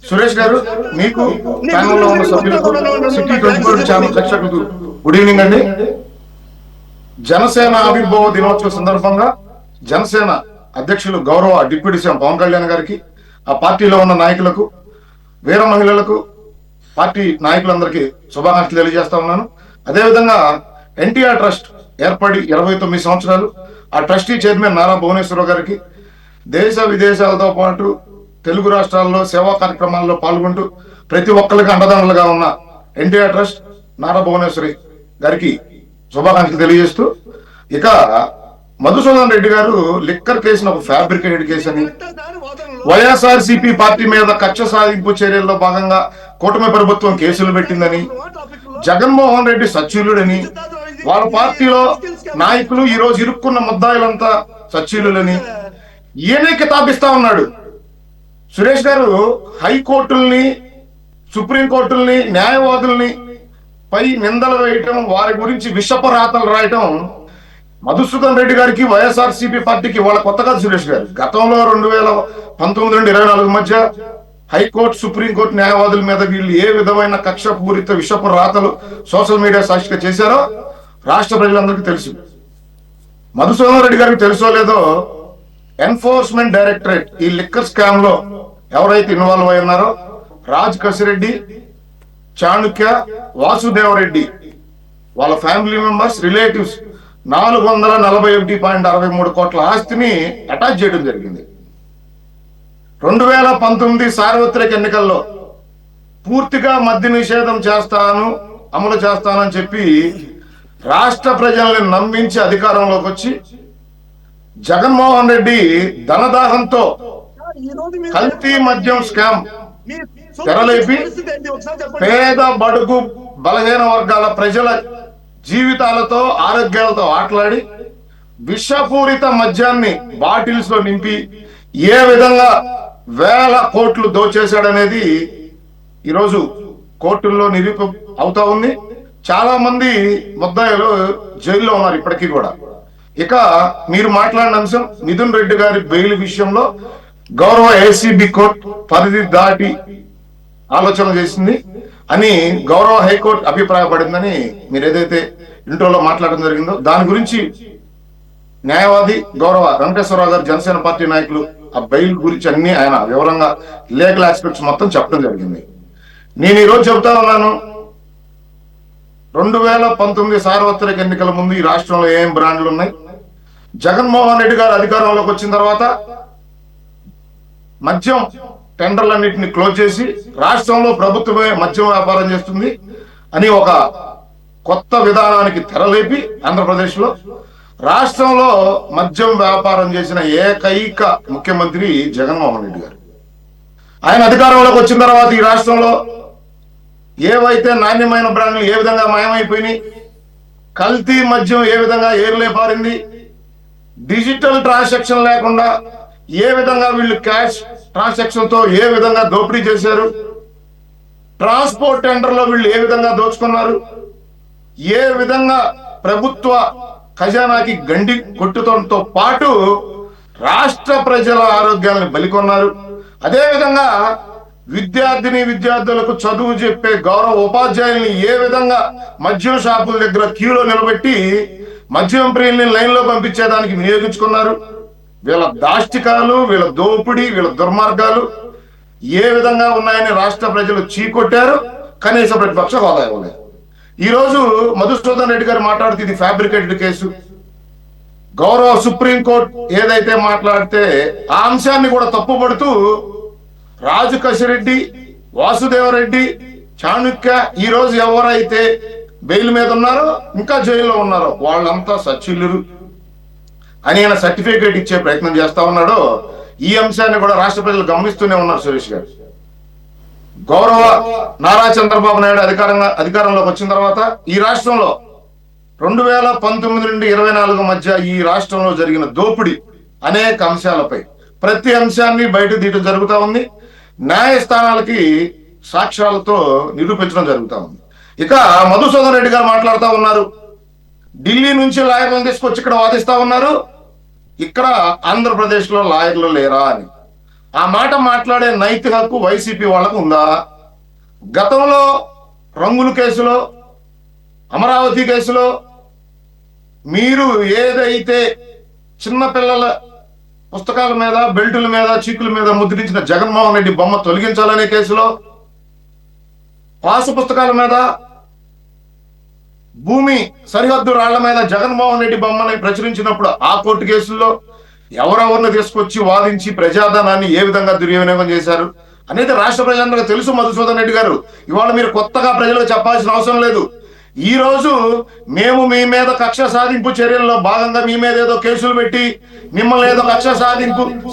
సురేష్ గారు, మీకు ప్యానెల్లో ఉన్న సభ్యులకు, సిటీ 24 ఛానల్ ప్రేక్షకులకు గుడ్ ఈవినింగ్ అండి. జనసేన ఆవిర్భావ దినోత్సవ సందర్భంగా జనసేన అధ్యక్షులు గౌరవ డిప్యూటీ సీఎం పవన్ కళ్యాణ్ గారికి, ఆ పార్టీలో ఉన్న నాయకులకు, వీర మహిళలకు, పార్టీ నాయకులందరికీ శుభాకాంక్షలు తెలియజేస్తా ఉన్నాను. అదేవిధంగా ఎన్టీఆర్ ట్రస్ట్ ఏర్పడి 29 సంవత్సరాలు, ఆ ట్రస్టీ చైర్మన్ నారా భువనేశ్వరరావు గారికి, దేశ విదేశాలతో పాటు తెలుగు రాష్ట్రాల్లో సేవా కార్యక్రమాల్లో పాల్గొంటూ ప్రతి ఒక్కరికి అండదండలుగా ఉన్న ఎన్టీఆర్ ట్రస్ట్ నారా భువనేశ్వరి గారికి శుభాకాంక్షలు తెలియజేస్తూ, ఇక మధుసూదన్ రెడ్డి గారు లిక్కర్ కేసును ఒక ఫ్యాబ్రికేటెడ్ కేసు అని, వైఎస్ఆర్సీపీ పార్టీ మీద కక్ష సాధింపు చర్యల్లో భాగంగా కూటమి ప్రభుత్వం కేసులు పెట్టిందని, జగన్మోహన్ రెడ్డి సచ్చీలుడని, వాళ్ళ పార్టీలో నాయకులు ఈ రోజు ఇరుక్కున్న ముద్దాయిలంతా సచ్చీలులని ఈయనే కితాబిస్తా ఉన్నాడు. సురేష్ గారు హైకోర్టుల్ని, సుప్రీంకోర్టుల్ని, న్యాయవాదుల్ని పై నిందలు వేయటం, వారి గురించి విషప రాతలు రాయటం మధుసూదన్ రెడ్డి గారికి, వైఎస్ఆర్సీపీ పార్టీకి వాళ్ళ కొత్త కాదు. సురేష్ గారు గతంలో 2019 నుండి 24 మధ్య హైకోర్టు, సుప్రీంకోర్టు న్యాయవాదుల మీద వీళ్ళు ఏ విధమైన కక్ష పూరిత విషప రాతలు సోషల్ మీడియా సాక్షిగా చేశారో రాష్ట్ర ప్రజలందరికీ తెలుసు. మధుసూదన్ రెడ్డి గారికి తెలుసో లేదో, ఎన్ఫోర్స్మెంట్ డైరెక్టరేట్ ఈ లిక్కర్ స్కామ్ లో ఎవరైతే ఇన్వాల్వ్ అయి ఉన్నారో రాజ్ కసిరెడ్డి, చాణుక్య, వాసుదేవరెడ్డి, వాళ్ళ ఫ్యామిలీ మెంబర్స్, రిలేటివ్స్ 441.63 కోట్ల ఆస్తిని అటాచ్ చేయడం జరిగింది. 2019 సార్వత్రిక ఎన్నికల్లో పూర్తిగా మద్య నిషేధం చేస్తాను, అమలు చేస్తానని చెప్పి రాష్ట్ర ప్రజల్ని నమ్మించి అధికారంలోకి వచ్చి జగన్మోహన్ రెడ్డి ధనదాహంతో కల్తీ మద్యం స్కామ్ తెరలేపి పేద, బడుగు, బలహీన వర్గాల ప్రజల జీవితాలతో, ఆరోగ్యాలతో ఆటలాడి విషపూరిత మద్యాన్ని బాటిల్స్ లో నింపి ఏ విధంగా వేల కోట్లు దోచేశాడనేది ఈరోజు కోర్టుల్లో నిరూపణ అవుతా ఉంది. చాలా మంది ముద్దాయిలు జైల్లో ఉన్నారు ఇప్పటికీ కూడా. ఇక మీరు మాట్లాడిన అంశం మిథున్ రెడ్డి గారి బెయిల్ విషయంలో గౌరవ ఏసీబీ కోర్టు పరిధి దాటి ఆలోచన చేసింది అని గౌరవ హైకోర్టు అభిప్రాయపడిందని మీరు ఏదైతే ఇంట్రోలో మాట్లాడడం జరిగిందో దాని గురించి న్యాయవాది గౌరవ వెంకటేశ్వరరావు గారు, జనసేన పార్టీ నాయకులు ఆ బెయిల్ గురించి అన్ని ఆయన వివరంగా లీగల్ ఆస్పెక్ట్స్ మొత్తం చెప్పడం జరిగింది. నేను ఈరోజు చెబుతా ఉన్నాను, 2019 సార్వత్రిక ఎన్నికల ముందు ఈ రాష్ట్రంలో ఏం బ్రాండ్లు ఉన్నాయి, జగన్మోహన్ రెడ్డి గారు అధికారంలోకి వచ్చిన తర్వాత మద్యం టెండర్లన్నింటినీ క్లోజ్ చేసి రాష్ట్రంలో ప్రభుత్వమే మద్యం వ్యాపారం చేస్తుంది అని ఒక కొత్త విధానానికి తెరలేపి ఆంధ్రప్రదేశ్ లో రాష్ట్రంలో మద్యం వ్యాపారం చేసిన ఏకైక ముఖ్యమంత్రి జగన్మోహన్ రెడ్డి గారు. ఆయన అధికారంలోకి వచ్చిన తర్వాత ఈ రాష్ట్రంలో ఏవైతే నాణ్యమైన బ్రాండ్లు ఏ విధంగా మాయమైపోయినాయి, కల్తీ మద్యం ఏ విధంగా ఏరులే పారింది, డిజిటల్ ట్రాన్సాక్షన్ లేకుండా ఏ విధంగా వీళ్ళు క్యాష్ ట్రాన్సాక్షన్ తో ఏ విధంగా దోపిడీ చేశారు, ట్రాన్స్పోర్ట్ టెండర్లో వీళ్ళు ఏ విధంగా దోచుకున్నారు, ఏ విధంగా ప్రభుత్వ ఖజానాకి గండి కొట్టుతో పాటు రాష్ట్ర ప్రజల ఆరోగ్యాలను బలికొన్నారు. అదేవిధంగా విద్యార్థులకు చదువు చెప్పే గౌరవ ఉపాధ్యాయుల్ని ఏ విధంగా మద్యం షాపుల దగ్గర క్యూలో నిలబెట్టి మద్యం ప్రియుల్ని లైన్ లో పంపించేదానికి వినియోగించుకున్నారు. వీళ్ళ దాష్టికాలు, వీళ్ళ దోపిడీ, వీళ్ళ దుర్మార్గాలు ఏ విధంగా ఉన్నాయని రాష్ట్ర ప్రజలు చీకొట్టారు. కనీస ప్రతిపక్ష హోదా ఇవ్వలేదు. ఈ రోజు మధుసూదన్ రెడ్డి గారు మాట్లాడుతూ ఇది ఫ్యాబ్రికేటెడ్ కేసు, గౌరవ సుప్రీంకోర్టు ఏదైతే మాట్లాడితే ఆ అంశాన్ని కూడా తప్పుపడుతూ రాజు కసిరెడ్డి, వాసుదేవరెడ్డి, చాణుక్య ఈ రోజు ఎవరైతే బెయిల్ మీద ఉన్నారో, ఇంకా జైల్లో ఉన్నారో వాళ్ళంతా సచ్చిల్లురు అని ఆయన సర్టిఫికేట్ ఇచ్చే ప్రయత్నం చేస్తా ఉన్నాడో ఈ అంశాన్ని కూడా రాష్ట్ర ప్రజలు గమనిస్తూనే ఉన్నారు. సురేష్ గారు, గౌరవ నారా చంద్రబాబు నాయుడు అధికారంలోకి వచ్చిన తర్వాత ఈ రాష్ట్రంలో 2019 నుండి 24 మధ్య ఈ రాష్ట్రంలో జరిగిన దోపిడీ అనేక అంశాలపై ప్రతి అంశాన్ని బయట తీయడం జరుగుతూ ఉంది. న్యాయస్థానాలకి సాక్ష్యాలతో నిరూపించడం జరుగుతూ ఉంది. ఇక మధుసూదన్ రెడ్డి గారు మాట్లాడుతూ ఉన్నారు, ఢిల్లీ నుంచి లాయర్లను తీసుకొచ్చి ఇక్కడ వాదిస్తా ఉన్నారు, ఇక్కడ ఆంధ్రప్రదేశ్ లో లాయర్లు లేరా అని. ఆ మాట మాట్లాడే నైతిక హక్కు వైసీపీ వాళ్ళకు ఉందా? గతంలో రంగుల కేసులో, అమరావతి కేసులో మీరు ఏదైతే చిన్నపిల్లల పుస్తకాల మీద, బెల్టుల మీద, చీకుల మీద ముద్రించిన జగన్మోహన్ రెడ్డి బొమ్మ తొలగించాలనే కేసులో, పాసు పుస్తకాల మీద, భూమి సరిహద్దు రాళ్ల మీద జగన్మోహన్ రెడ్డి బొమ్మని ప్రచురించినప్పుడు ఆ కోర్టు కేసుల్లో ఎవరెవరిని తీసుకొచ్చి వాదించి ప్రజాధనాన్ని ఏ విధంగా దుర్వినియోగం చేశారు అనేది రాష్ట్ర ప్రజలందరికీ తెలుసు. మధుసూదన్ రెడ్డి గారు, ఇవాళ మీరు కొత్తగా ప్రజలకు చెప్పాల్సిన అవసరం లేదు. ఈ రోజు మేము మీ మీద కక్ష సాధింపు చర్యల్లో భాగంగా మీ మీద ఏదో కేసులు పెట్టి మిమ్మల్ని ఏదో కక్ష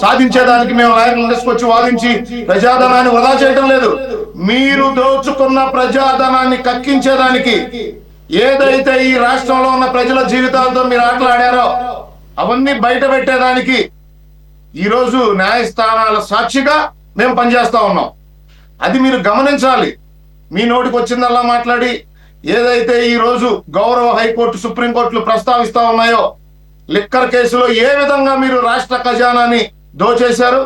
సాధించేదానికి మేము నాయకులను తీసుకొచ్చి వాదించి ప్రజాధనాన్ని వృధా చేయడం లేదు. మీరు దోచుకున్న ప్రజాధనాన్ని కక్కించేదానికి, ఏదైతే ఈ రాష్ట్రంలో ఉన్న ప్రజల జీవితాలతో మీరు ఆటలాడారో అవన్నీ బయట పెట్టేదానికి ఈరోజు న్యాయస్థానాల సాక్షిగా మేము పనిచేస్తా ఉన్నాం. అది మీరు గమనించాలి. మీ నోటికి వచ్చిందల్లా మాట్లాడి ఏదైతే ఈ రోజు గౌరవ హైకోర్టు, సుప్రీంకోర్టులు ప్రస్తావిస్తా ఉన్నాయో, లిక్కర్ కేసులో ఏ విధంగా మీరు రాష్ట్ర ఖజానాని దోచేశారు,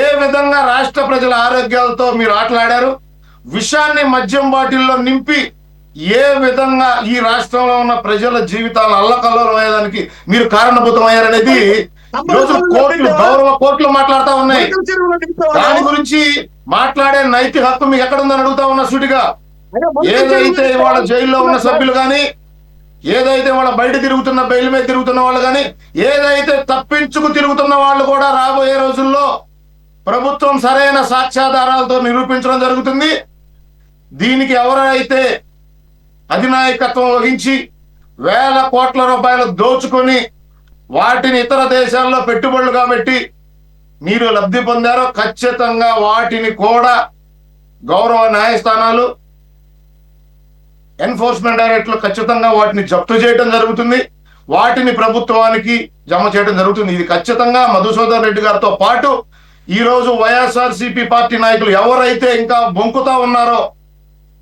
ఏ విధంగా రాష్ట్ర ప్రజల ఆరోగ్యాలతో మీరు ఆటలాడారు, విషాన్ని మద్యం బాటిల్లో నింపి ఏ విధంగా ఈ రాష్ట్రంలో ఉన్న ప్రజల జీవితాలను అల్లకల్లోలం అయ్యేదానికి మీరు కారణభూతం అయ్యారనేది ఈరోజు కోర్టులు, గౌరవ కోర్టులు మాట్లాడుతా ఉన్నాయి. దాని గురించి మాట్లాడే నైతిక హక్కు మీకు ఎక్కడుందని అడుగుతా ఉన్నా సూటిగా. ఏదైతే వాళ్ళ జైల్లో ఉన్న సభ్యులు కానీ, ఏదైతే వాళ్ళ బయట తిరుగుతున్న, బెయిల్ మీద తిరుగుతున్న వాళ్ళు కానీ, ఏదైతే తప్పించుకు తిరుగుతున్న వాళ్ళు కూడా రాబోయే రోజుల్లో ప్రభుత్వం సరైన సాక్ష్యాధారాలతో నిరూపించడం జరుగుతుంది. దీనికి ఎవరైతే అధినాయకత్వం వహించి వేల కోట్ల రూపాయలు దోచుకొని వాటిని ఇతర దేశాల్లో పెట్టుబడులు కాబట్టి మీరు లబ్ధి పొందారో, ఖచ్చితంగా వాటిని కూడా గౌరవ న్యాయస్థానాలు, ఎన్ఫోర్స్మెంట్ డైరెక్టర్లు ఖచ్చితంగా వాటిని జప్తు చేయడం జరుగుతుంది. వాటిని ప్రభుత్వానికి జమ చేయడం జరుగుతుంది. ఇది ఖచ్చితంగా మధుసూదన్ రెడ్డి గారితో పాటు ఈ రోజు వైఎస్ఆర్సీపీ పార్టీ నాయకులు ఎవరైతే ఇంకా బొంకుతా ఉన్నారో,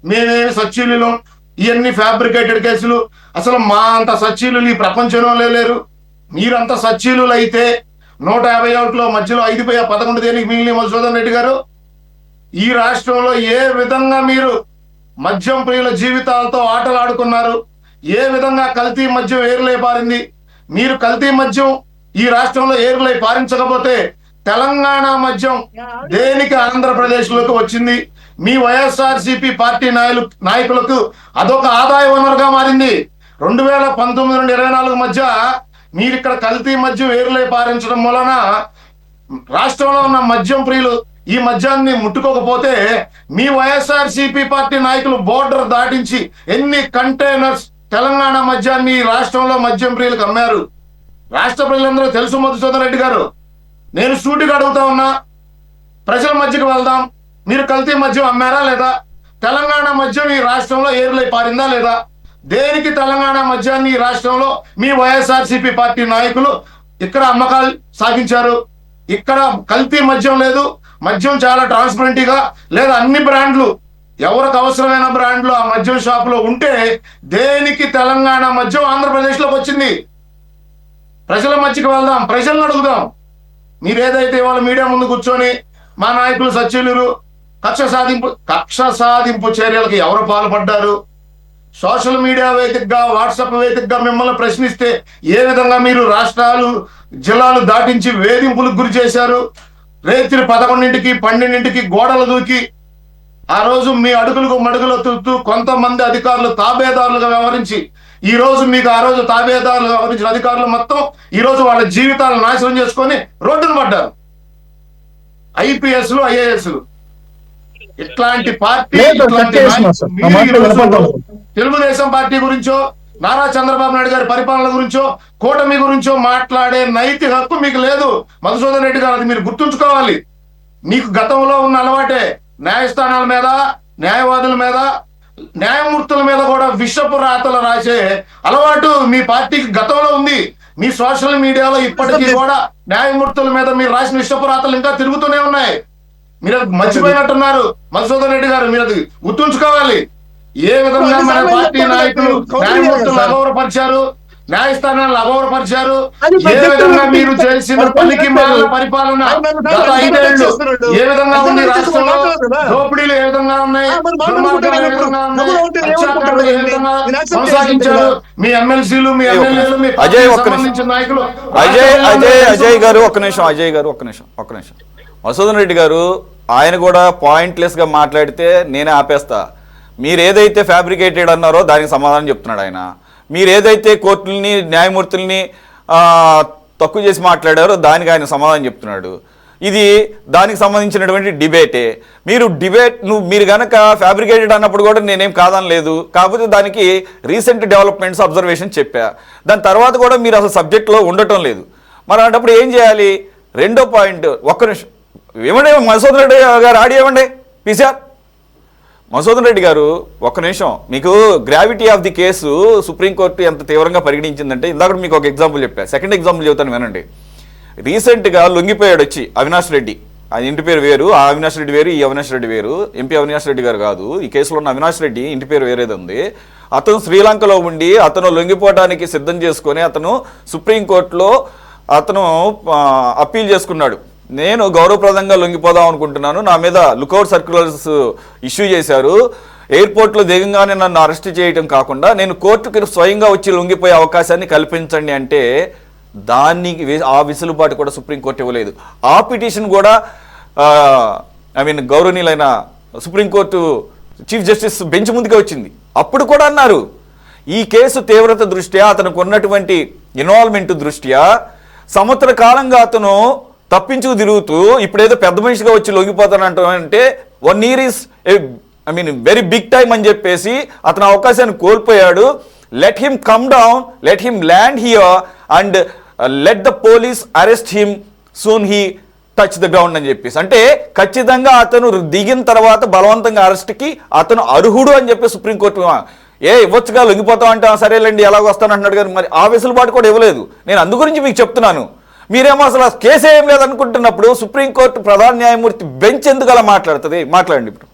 మేమేమి సచ్చీలులం, ఇవన్నీ ఫ్యాబ్రికేటెడ్ కేసులు, అసలు మా అంత సచ్చీలు ఈ ప్రపంచంలో లేరు, మీరంత సచ్చీలు అయితే 151లో మధ్యలో 5/11 దేనికి మిగిలిన మధుసూదన్ రెడ్డి గారు? ఈ రాష్ట్రంలో ఏ విధంగా మీరు మద్యం ప్రియుల జీవితాలతో ఆటలాడుకున్నారు, ఏ విధంగా కల్తీ మద్యం ఏరులై పారింది. మీరు కల్తీ మద్యం ఈ రాష్ట్రంలో ఏరులై పారించకపోతే తెలంగాణ మద్యం దేనికి ఆంధ్రప్రదేశ్ లోకి వచ్చింది? మీ వైఎస్ఆర్సీపీ పార్టీ నాయకులకు అదొక ఆదాయ వనరుగా మారింది. 2019 నుండి 24 మధ్య మీరు ఇక్కడ కల్తీ మద్యం ఏరులై పారించడం వలన రాష్ట్రంలో ఉన్న మద్యం ప్రియులు ఈ మద్యాన్ని ముట్టుకోకపోతే మీ వైఎస్ఆర్సీపీ పార్టీ నాయకులు బోర్డర్ దాటించి ఎన్ని కంటైనర్స్ తెలంగాణ మద్యాన్ని రాష్ట్రంలో మద్యం ప్రియులకు అమ్మారు. రాష్ట్ర ప్రజలందరూ తెలుసు. మధుసూదన్ రెడ్డి గారు, నేను సూటిగా అడుగుతా ఉన్నా, ప్రజల మధ్యకి వెళ్దాం. మీరు కల్తీ మద్యం అమ్మారా లేదా? తెలంగాణ మద్యం ఈ రాష్ట్రంలో ఏరులై పారిందా లేదా? దేనికి తెలంగాణ మద్యాన్ని ఈ రాష్ట్రంలో మీ వైఎస్ఆర్సీపీ పార్టీ నాయకులు ఇక్కడ అమ్మకాలు సాగించారు? ఇక్కడ కల్తీ మద్యం లేదు, మద్యం చాలా ట్రాన్స్పరెంట్గా లేదా అన్ని బ్రాండ్లు, ఎవరికి అవసరమైన బ్రాండ్లు ఆ మద్యం షాపులో ఉంటే దేనికి తెలంగాణ మద్యం ఆంధ్రప్రదేశ్లోకి వచ్చింది? ప్రజల మధ్యకి వెళ్దాం, ప్రజలను అడుగుదాం. మీరు ఏదైతే వాళ్ళ మీడియా ముందు కూర్చొని మా నాయకులు సచ్చీలురు, కక్ష సాధింపు చర్యలకు ఎవరు పాల్పడ్డారు? సోషల్ మీడియా వేదికగా, వాట్సాప్ వేదికగా మిమ్మల్ని ప్రశ్నిస్తే ఏ విధంగా మీరు రాష్ట్రాలు, జిల్లాలు దాటించి వేధింపులకు గురి చేశారు? రేత్రి 11ంటికి 12ంటికి గోడలు దూకి ఆ రోజు మీ అడుగులకు మడుగులు తూతూ కొంతమంది అధికారులు తాబేదారులుగా వ్యవహరించి ఈ రోజు మీకు ఆ రోజు తాబేదారులుగా వ్యవహరించిన అధికారులు మొత్తం ఈ రోజు వాళ్ళ జీవితాలను నాశనం చేసుకొని రోడ్డును పడ్డారు. ఐపీఎస్లు, ఐఏఎస్లు, ఇట్లాంటి పార్టీ, తెలుగుదేశం పార్టీ గురించో, నారా చంద్రబాబు నాయుడు గారి పరిపాలన గురించో, కూటమి గురించో మాట్లాడే నైతిక హక్కు మీకు లేదు మధుసూదన్ రెడ్డి గారు. అది మీరు గుర్తుంచుకోవాలి. మీకు గతంలో ఉన్న అలవాటే న్యాయస్థానాల మీద, న్యాయవాదుల మీద, న్యాయమూర్తుల మీద కూడా విషపు రాతలు రాసే అలవాటు మీ పార్టీకి గతంలో ఉంది. మీ సోషల్ మీడియాలో ఇప్పటికీ కూడా న్యాయమూర్తుల మీద మీరు రాసిన విషపు రాతలు ఇంకా తిరుగుతూనే ఉన్నాయి. మీరు అది మర్చిపోయినట్టున్నారు మధుసూదన్ రెడ్డి గారు. మీరు అది గుర్తుంచుకోవాలి. ఏ విధంగా మన పార్టీ నాయకులు న్యాయమూర్తులు అగౌరవపరిచారు, న్యాయస్థానాలను అగౌరవపరిచారు. అది ఏ విధంగా మీరు చేసిన పనికి మాలిన పరిపాలన గత 5 ఏళ్ళు ఏ విధంగా ఉంది రాష్ట్రంలో, దోపిడీలు ఏ విధంగా ఉన్నాయి, దుర్మార్గాలు ఏ విధంగా ఉన్నాయి, అత్యాచారాలు ఏ విధంగా కొనసాగించారు మీ ఎమ్మెల్సీలు, మీ ఎమ్మెల్యేలు, మీ సంబంధించిన నాయకులు. అజయ్ గారు ఒక్క నిమిషం. మధుసూదన్ రెడ్డి గారు ఆయన కూడా పాయింట్లెస్ గా మాట్లాడితే నేనే ఆపేస్తా. మీరు ఏదైతే ఫ్యాబ్రికేటెడ్ అన్నారో దానికి సమాధానం చెప్తున్నాడు ఆయన. మీరు ఏదైతే కోర్టుల్ని, న్యాయమూర్తుల్ని తక్కువ చేసి మాట్లాడారో దానికి ఆయన సమాధానం చెప్తున్నాడు. ఇది దానికి సంబంధించినటువంటి డిబేటే. మీరు గనక ఫ్యాబ్రికేటెడ్ అన్నప్పుడు కూడా నేనేం కాదనలేదు. కాకపోతే దానికి రీసెంట్ డెవలప్మెంట్స్ అబ్జర్వేషన్ చెప్పా. దాని తర్వాత కూడా మీరు అసలు సబ్జెక్ట్లో ఉండటం లేదు. మరి అలాంటప్పుడు ఏం చేయాలి? రెండో పాయింట్, ఒక్క నిమిషం ఏమండి, మధుసూదన్ రెడ్డి గారు ఆడియో ఇవ్వండి. పీసీఆర్ మధుసూదన్ రెడ్డి గారు ఒక్క నిమిషం. మీకు gravity of the case supreme court ఎంత తీవ్రంగా పరిగణించిందంటే, ఇందాక మీకు ఒక ఎగ్జాంపుల్ చెప్పా. సెకండ్ ఎగ్జాంపుల్ చెబుతాను వినండి. రీసెంట్గా లొంగిపోయాడు వచ్చి అవినాష్ రెడ్డి. ఆయన ఇంటి పేరు వేరు, ఆ అవినాష్ రెడ్డి వేరు, ఈ అవినాష్ రెడ్డి వేరు. ఎంపీ అవినాష్ రెడ్డి గారు కాదు. ఈ కేసులో ఉన్న అవినాష్ రెడ్డి ఇంటి పేరు వేరేది ఉంది. అతను శ్రీలంకలో ఉండి అతను లొంగిపోవడానికి సిద్ధం చేసుకొని అతను సుప్రీంకోర్టులో అతను అప్పీల్ చేసుకున్నాడు. నేను గౌరవప్రదంగా లొంగిపోదాం అనుకుంటున్నాను, నా మీద లుకౌట్ సర్క్యులర్స్ ఇష్యూ చేశారు, ఎయిర్పోర్ట్లో దిగంగానే నన్ను అరెస్ట్ చేయడం కాకుండా నేను కోర్టుకి స్వయంగా వచ్చి లొంగిపోయే అవకాశాన్ని కల్పించండి అంటే దానికి ఆ విసులుబాటు కూడా సుప్రీంకోర్టు ఇవ్వలేదు. ఆ పిటిషన్ కూడా గౌరవనీయులైన సుప్రీంకోర్టు చీఫ్ జస్టిస్ బెంచ్ ముందుకే వచ్చింది. అప్పుడు కూడా అన్నారు, ఈ కేసు తీవ్రత దృష్ట్యా, అతనికి ఉన్నటువంటి ఇన్వాల్వ్మెంట్ దృష్ట్యా సంవత్సర కాలంగా అతను తప్పించుకు తిరుగుతూ ఇప్పుడేదో పెద్ద మనిషిగా వచ్చి లొంగిపోతానంటే 1 year is very big time అని చెప్పేసి అతను అవకాశాన్ని కోల్పోయాడు. Let him come down, let him land here and let the police arrest him soon he touch the ground అని చెప్పేసి, అంటే ఖచ్చితంగా అతను దిగిన తర్వాత బలవంతంగా అరెస్ట్కి అతను అర్హుడు అని చెప్పి సుప్రీంకోర్టు ఇవ్వచ్చుగా, లొంగిపోతాం అంటే సరేలేండి ఎలాగ వస్తాను అంటున్నాడు. కానీ మరి ఆ వెసులుబాటు కూడా ఇవ్వలేదు. నేను అందు గురించి మీకు చెప్తున్నాను. మీరేమో అసలు కేసు ఏం లేదనుకుంటున్నప్పుడు సుప్రీంకోర్టు ప్రధాన న్యాయమూర్తి బెంచ్ ఎందుకు అలా మాట్లాడుతుంది? మాట్లాడండి ఇప్పుడు.